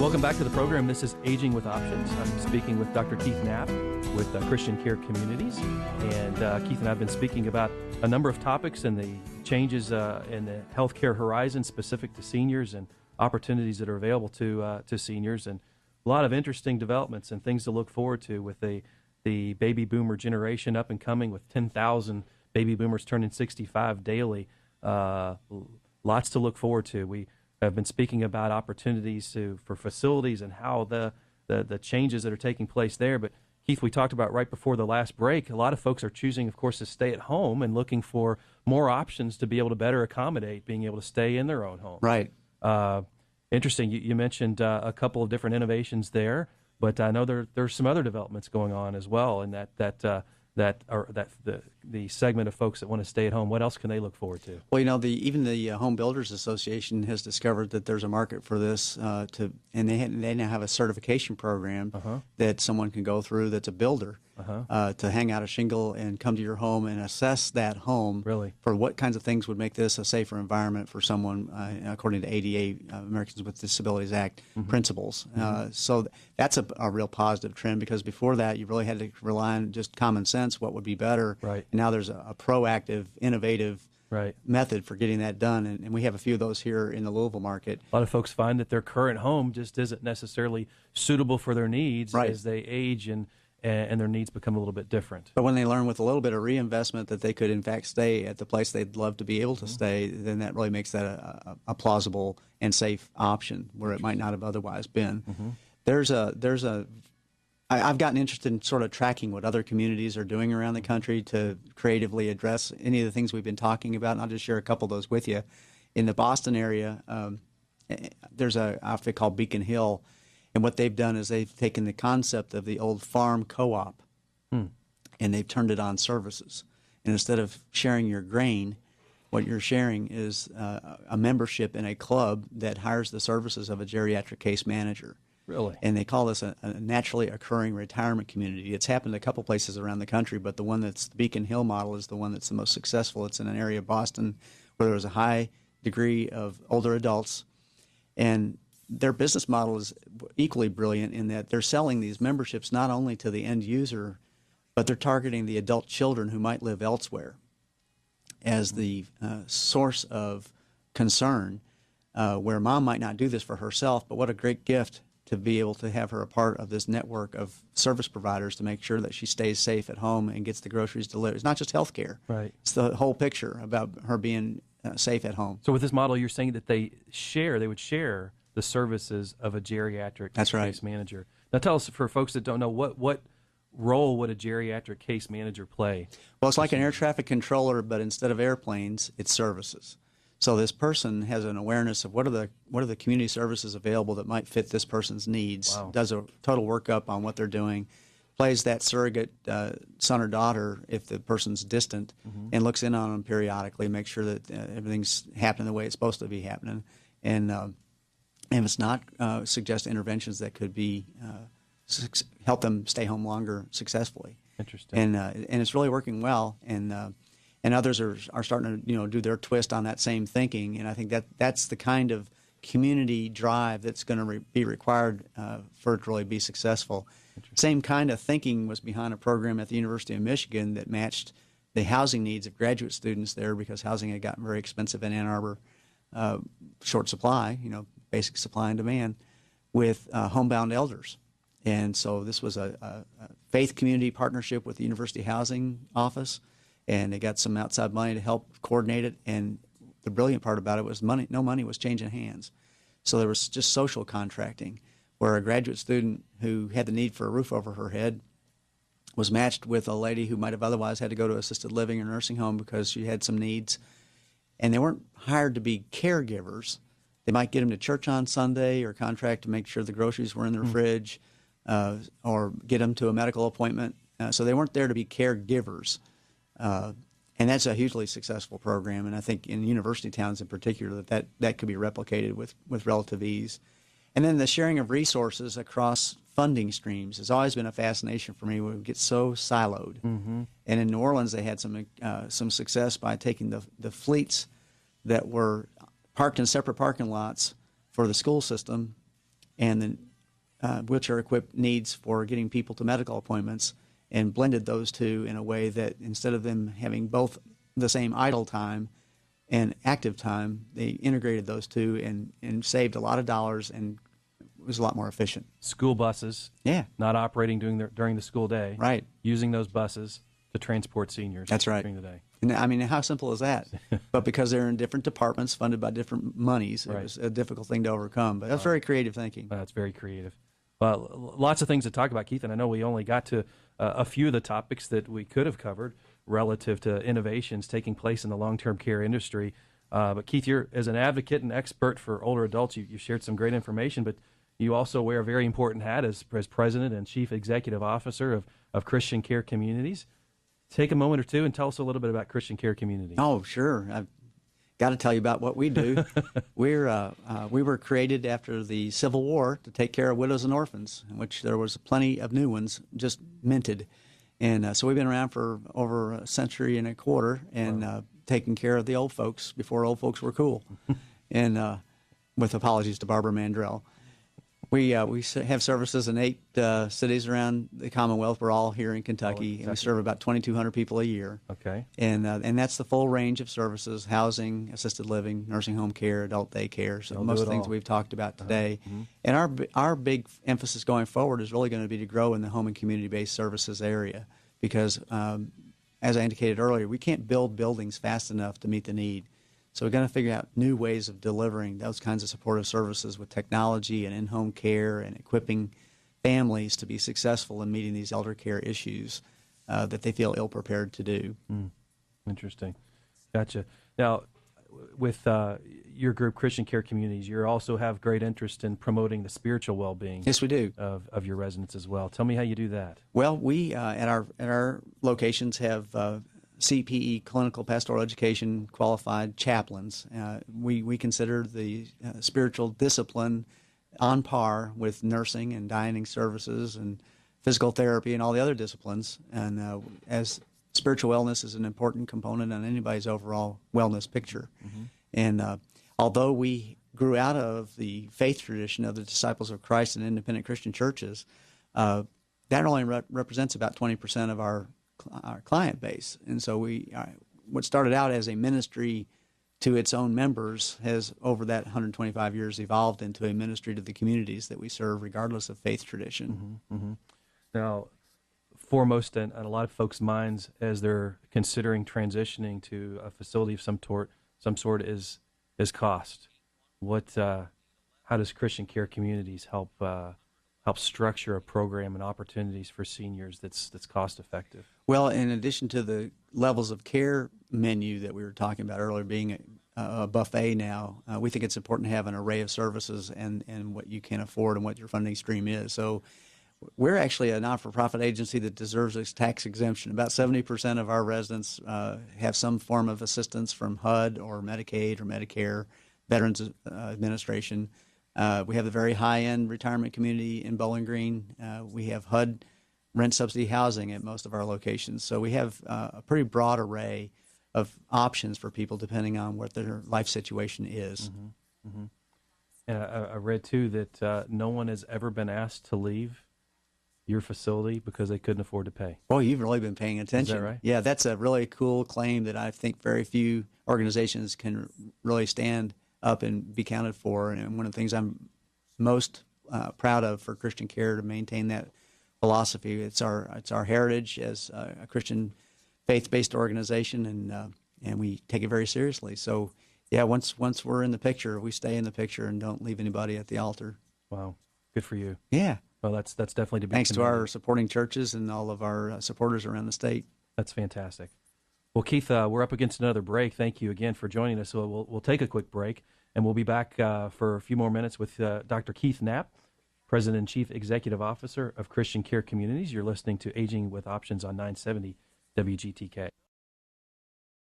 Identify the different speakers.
Speaker 1: Welcome back to the program. This is Aging with Options. I'm speaking with Dr. Keith Knapp with Christian Care Communities. And Keith and I have been speaking about a number of topics and the changes in the healthcare horizon specific to seniors and opportunities that are available to seniors, and a lot of interesting developments and things to look forward to with the baby boomer generation up and coming, with 10,000 baby boomers turning 65 daily. Lots to look forward to. We have been speaking about opportunities for facilities and how the changes that are taking place there. But Keith, we talked about right before the last break, a lot of folks are choosing, of course, to stay at home and looking for more options to be able to better accommodate being able to stay in their own home.
Speaker 2: Right.
Speaker 1: Interesting. You mentioned a couple of different innovations there, but I know there's some other developments going on as well, and the segment of folks that want to stay at home. What else can they look forward to?
Speaker 2: Well, even the Home Builders Association has discovered that there's a market for this, and they now have a certification program that someone can go through that's a builder to hang out a shingle and come to your home and assess that home for what kinds of things would make this a safer environment for someone according to ADA, Americans with Disabilities Act principles. So that's a real positive trend, because before that you really had to rely on just common sense, what would be better.
Speaker 1: Right.
Speaker 2: And now there's a proactive, innovative method for getting that done, and we have a few of those here in the Louisville market.
Speaker 1: A lot of folks find that their current home just isn't necessarily suitable for their needs as they age and their needs become a little bit different.
Speaker 2: But when they learn with a little bit of reinvestment that they could in fact stay at the place they'd love to be able to stay, then that really makes that a plausible and safe option where it might not have otherwise been. I've gotten interested in sort of tracking what other communities are doing around the country to creatively address any of the things we've been talking about, and I'll just share a couple of those with you. In the Boston area, there's an outfit called Beacon Hill, and what they've done is they've taken the concept of the old farm co-op and they've turned it on services. And instead of sharing your grain, what you're sharing is a membership in a club that hires the services of a geriatric case manager.
Speaker 1: Really?
Speaker 2: And they call this a naturally occurring retirement community. It's happened a couple places around the country, but the one that's the Beacon Hill model is the one that's the most successful. It's in an area of Boston where there's a high degree of older adults, and their business model is equally brilliant in that they're selling these memberships not only to the end user, but they're targeting the adult children who might live elsewhere as the source of concern, where mom might not do this for herself, but what a great gift to be able to have her a part of this network of service providers to make sure that she stays safe at home and gets the groceries delivered. It's not just health care.
Speaker 1: Right.
Speaker 2: It's the whole picture about her being safe at home.
Speaker 1: So with this model, you're saying that they would share the services of a geriatric case manager. Now tell us, for folks that don't know, what role would a geriatric case manager play?
Speaker 2: Well, it's like an air traffic controller, but instead of airplanes, it's services. So this person has an awareness of what are the community services available that might fit this person's needs, does a total workup on what they're doing, plays that surrogate son or daughter if the person's distant, and looks in on them periodically, make sure that everything's happening the way it's supposed to be happening. And if it's not, suggest interventions that could be help them stay home longer successfully.
Speaker 1: Interesting.
Speaker 2: And it's really working well. And others are starting to do their twist on that same thinking, and I think that's the kind of community drive that's going to be required for it to really be successful. Same kind of thinking was behind a program at the University of Michigan that matched the housing needs of graduate students there, because housing had gotten very expensive in Ann Arbor, short supply, basic supply and demand, with homebound elders. And so this was a faith community partnership with the University Housing Office, and they got some outside money to help coordinate it. And the brilliant part about it was no money was changing hands. So there was just social contracting, where a graduate student who had the need for a roof over her head was matched with a lady who might have otherwise had to go to assisted living or nursing home because she had some needs. And they weren't hired to be caregivers. They might get them to church on Sunday or contract to make sure the groceries were in their fridge, or get them to a medical appointment. So they weren't there to be caregivers. And that's a hugely successful program, and I think in university towns in particular that could be replicated with relative ease. And then the sharing of resources across funding streams has always been a fascination for me. We get so siloed. And in New Orleans, they had some success by taking the fleets that were parked in separate parking lots for the school system and the wheelchair-equipped needs for getting people to medical appointments, and blended those two in a way that instead of them having both the same idle time and active time, they integrated those two and saved a lot of dollars and was a lot more efficient.
Speaker 1: School buses,
Speaker 2: Yeah.
Speaker 1: not operating during the school day,
Speaker 2: Right.
Speaker 1: using those buses to transport seniors
Speaker 2: That's right.
Speaker 1: during the day.
Speaker 2: And I mean, how simple is that? But because they're in different departments funded by different monies, it
Speaker 1: Right.
Speaker 2: was a difficult thing to overcome. But that's very creative thinking.
Speaker 1: That's very creative. Well, lots of things to talk about, Keith, and I know we only got to a few of the topics that we could have covered relative to innovations taking place in the long-term care industry. But Keith, you're as an advocate and expert for older adults, you shared some great information, but you also wear a very important hat as president and chief executive officer of Christian Care Communities. Take a moment or two and tell us a little bit about Christian Care Communities.
Speaker 2: Oh, sure. I've got to tell you about what we do. We were created after the Civil War to take care of widows and orphans, in which there was plenty of new ones just minted. And so we've been around for over a century and a quarter and taking care of the old folks before old folks were cool. And with apologies to Barbara Mandrell. We have services in 8 cities around the Commonwealth. We're all here in Kentucky, and we serve about 2,200 people a year.
Speaker 1: Okay.
Speaker 2: And that's the full range of services: housing, assisted living, nursing home care, adult daycare. So most of the things we've talked about today. And our big emphasis going forward is really going to be to grow in the home and community-based services area, because as I indicated earlier, we can't build buildings fast enough to meet the need. So we're going to figure out new ways of delivering those kinds of supportive services with technology and in-home care and equipping families to be successful in meeting these elder care issues that they feel ill-prepared to do.
Speaker 1: Interesting. Gotcha. Now, with your group, Christian Care Communities, you also have great interest in promoting the spiritual well-being
Speaker 2: Yes, we do.
Speaker 1: of your residents as well. Tell me how you do that.
Speaker 2: Well, we at our locations have CPE, clinical pastoral education qualified chaplains. We consider the spiritual discipline on par with nursing and dining services and physical therapy and all the other disciplines. And as spiritual wellness is an important component on anybody's overall wellness picture. And although we grew out of the faith tradition of the Disciples of Christ and independent Christian churches, that only represents about 20% of our client base. And so what started out as a ministry to its own members has, over that 125 years, evolved into a ministry to the communities that we serve, regardless of faith tradition.
Speaker 1: Now, foremost in a lot of folks' minds as they're considering transitioning to a facility of some sort is cost. How does Christian Care Communities help structure a program and opportunities for seniors that's cost effective?
Speaker 2: Well, in addition to the levels of care menu that we were talking about earlier being a buffet now, we think it's important to have an array of services and what you can afford and what your funding stream is. So we're actually a not-for-profit agency that deserves its tax exemption. About 70% of our residents have some form of assistance from HUD or Medicaid or Medicare, Veterans Administration. We have a very high-end retirement community in Bowling Green. We have HUD rent subsidy housing at most of our locations. So we have a pretty broad array of options for people depending on what their life situation is.
Speaker 1: And I read, too, that no one has ever been asked to leave your facility because they couldn't afford to pay.
Speaker 2: Boy, you've really been paying attention.
Speaker 1: Is that right?
Speaker 2: Yeah, that's a really cool claim that I think very few organizations can really stand up and be counted for. And one of the things I'm most proud of for Christian Care to maintain that philosophy. It's our heritage as a Christian faith-based organization, and we take it very seriously. So, yeah, once we're in the picture, we stay in the picture and don't leave anybody at the altar.
Speaker 1: Wow, good for you.
Speaker 2: Yeah.
Speaker 1: Well, that's definitely to be
Speaker 2: Thanks to
Speaker 1: commended.
Speaker 2: our supporting churches and all of our supporters around the state.
Speaker 1: That's fantastic. Well, Keith, we're up against another break. Thank you again for joining us. So we'll take a quick break, and we'll be back for a few more minutes with Dr. Keith Knapp, President and Chief Executive Officer of Christian Care Communities. You're listening to Aging with Options on 970 WGTK.